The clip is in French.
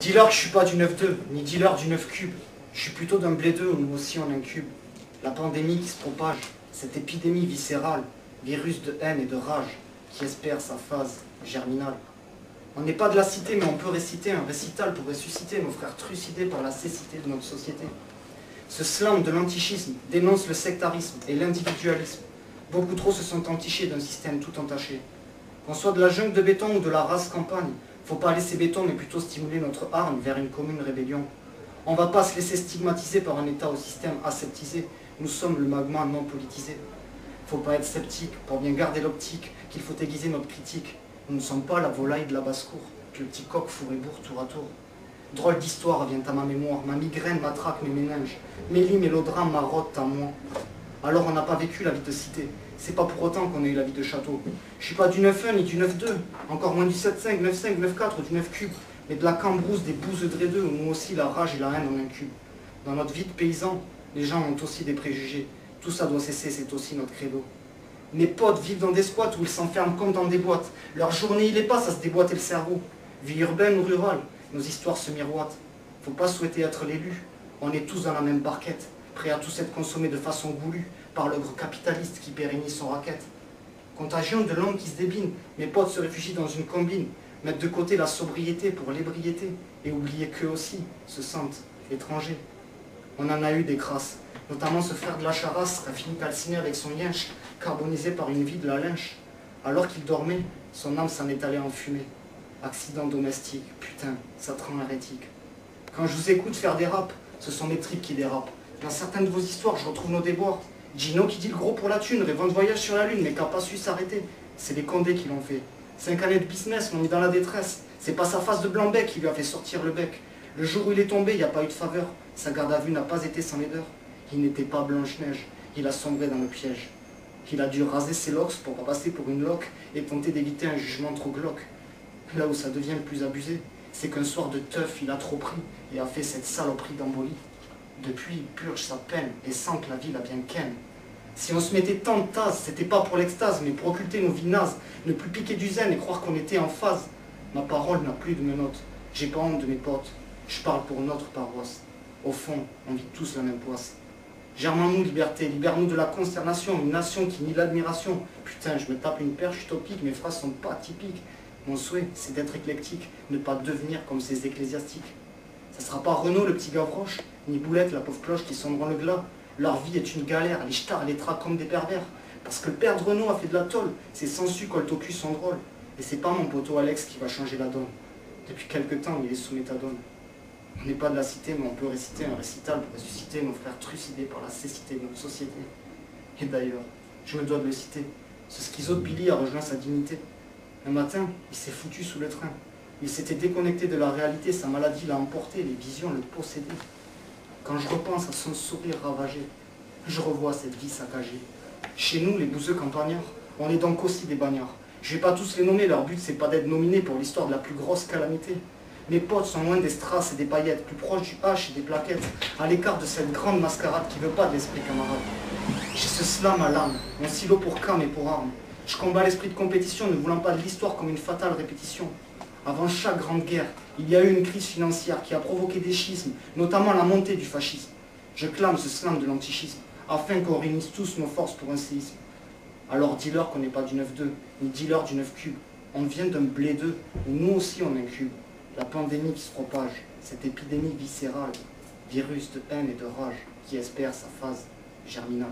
Dis-leur que je suis pas du 9-2, ni dealer du 9 cube. Je suis plutôt d'un blé 2 où nous aussi on incube. La pandémie qui se propage, cette épidémie viscérale, virus de haine et de rage, qui espère sa phase germinale. On n'est pas de la cité, mais on peut réciter un récital pour ressusciter nos frères trucidés par la cécité de notre société. Ce slam de l'antichisme dénonce le sectarisme et l'individualisme. Beaucoup trop se sont entichés d'un système tout entaché. Qu'on soit de la jungle de béton ou de la race campagne, faut pas laisser béton mais plutôt stimuler notre arme vers une commune rébellion. On va pas se laisser stigmatiser par un état au système aseptisé. Nous sommes le magma non politisé. Faut pas être sceptique pour bien garder l'optique qu'il faut aiguiser notre critique. Nous ne sommes pas la volaille de la basse-cour, que le petit coq fourre et bourre tour à tour. Drôle d'histoire vient à ma mémoire, ma migraine matraque mes méninges, mes lits mélodrames marottent à moi. Alors on n'a pas vécu la vie de cité, c'est pas pour autant qu'on a eu la vie de château. Je suis pas du 9-1 ni du 9-2, encore moins du 7-5, 9-5, 9-4 ou du 9 cube, mais de la cambrousse des bouses de 2 où nous aussi la rage et la haine en incube. Dans notre vie de paysan, les gens ont aussi des préjugés, tout ça doit cesser, c'est aussi notre credo. Mes potes vivent dans des squats où ils s'enferment comme dans des boîtes. Leur journée, il est pas à se déboîter le cerveau. Vie urbaine ou rurale, nos histoires se miroitent. Faut pas souhaiter être l'élu. On est tous dans la même barquette, prêts à tous être consommés de façon goulue par l'ogre capitaliste qui pérennise son raquette. Contagion de l'homme qui se débine, mes potes se réfugient dans une combine, mettent de côté la sobriété pour l'ébriété et oublier qu'eux aussi se sentent étrangers. On en a eu des crasses, notamment ce frère de la charasse a fini calciné avec son yinche, carbonisé par une vie de la lynche. Alors qu'il dormait, son âme s'en est allée en fumée. Accident domestique, putain, ça te rend hérétique. Quand je vous écoute faire des raps, ce sont mes tripes qui dérapent. Dans certaines de vos histoires, je retrouve nos déboires. Gino qui dit le gros pour la thune, rêvant de voyage sur la lune, mais qui n'a pas su s'arrêter. C'est les Condés qui l'ont fait. 5 années de business l'ont mis dans la détresse. C'est pas sa face de blanc-bec qui lui a fait sortir le bec. Le jour où il est tombé, il n'y a pas eu de faveur. Sa garde à vue n'a pas été sans laideur. Il n'était pas Blanche-Neige, il a sombré dans le piège. Il a dû raser ses locks pour pas passer pour une loque et tenter d'éviter un jugement trop glauque. Là où ça devient le plus abusé, c'est qu'un soir de teuf, il a trop pris et a fait cette saloperie d'embolie. Depuis, il purge sa peine et sent que la vie l'a bien ken. Si on se mettait tant de tasses, c'était pas pour l'extase, mais pour occulter nos vies nazes, ne plus piquer du zen et croire qu'on était en phase. Ma parole n'a plus de menottes, j'ai pas honte de mes potes, je parle pour notre paroisse. Au fond, on vit tous la même poisse. Germain-nous, liberté, libère-nous de la consternation, une nation qui nie l'admiration. Putain, je me tape une perche utopique, mes phrases sont pas typiques. Mon souhait, c'est d'être éclectique, ne pas devenir comme ces ecclésiastiques. Ça sera pas Renaud, le petit Gavroche, ni Boulette, la pauvre cloche qui sombre dans le glas. Leur vie est une galère, les stars les traquent comme des pervers. Parce que le père de Renaud a fait de la tôle, ses sangsues colt au cul sont drôles. Et c'est pas mon poteau Alex qui va changer la donne. Depuis quelque temps, il est sous méthadone. On n'est pas de la cité, mais on peut réciter un récital pour ressusciter nos frères trucidés par la cécité de notre société. Et d'ailleurs, je me dois de le citer, ce schizo de Billy a rejoint sa dignité. Un matin, il s'est foutu sous le train. Il s'était déconnecté de la réalité, sa maladie l'a emporté, les visions le possédaient. Quand je repense à son sourire ravagé, je revois cette vie saccagée. Chez nous, les bouseux campagnards, on est donc aussi des bagnards. Je vais pas tous les nommer, leur but c'est pas d'être nominés pour l'histoire de la plus grosse calamité. Mes potes sont loin des strass et des paillettes, plus proches du H et des plaquettes, à l'écart de cette grande mascarade qui veut pas de l'esprit camarade. J'ai ce slam à l'âme, mon silo pour cam et pour arme. Je combats l'esprit de compétition, ne voulant pas de l'histoire comme une fatale répétition. Avant chaque grande guerre, il y a eu une crise financière qui a provoqué des schismes, notamment la montée du fascisme. Je clame ce slam de l'antichisme, afin qu'on réunisse tous nos forces pour un séisme. Alors dis-leur qu'on n'est pas du 9-2, ni dis-leur du 9 cube. On vient d'un blé 2, où nous aussi on incube. La pandémie qui se propage, cette épidémie viscérale, virus de haine et de rage qui espère sa phase germinale.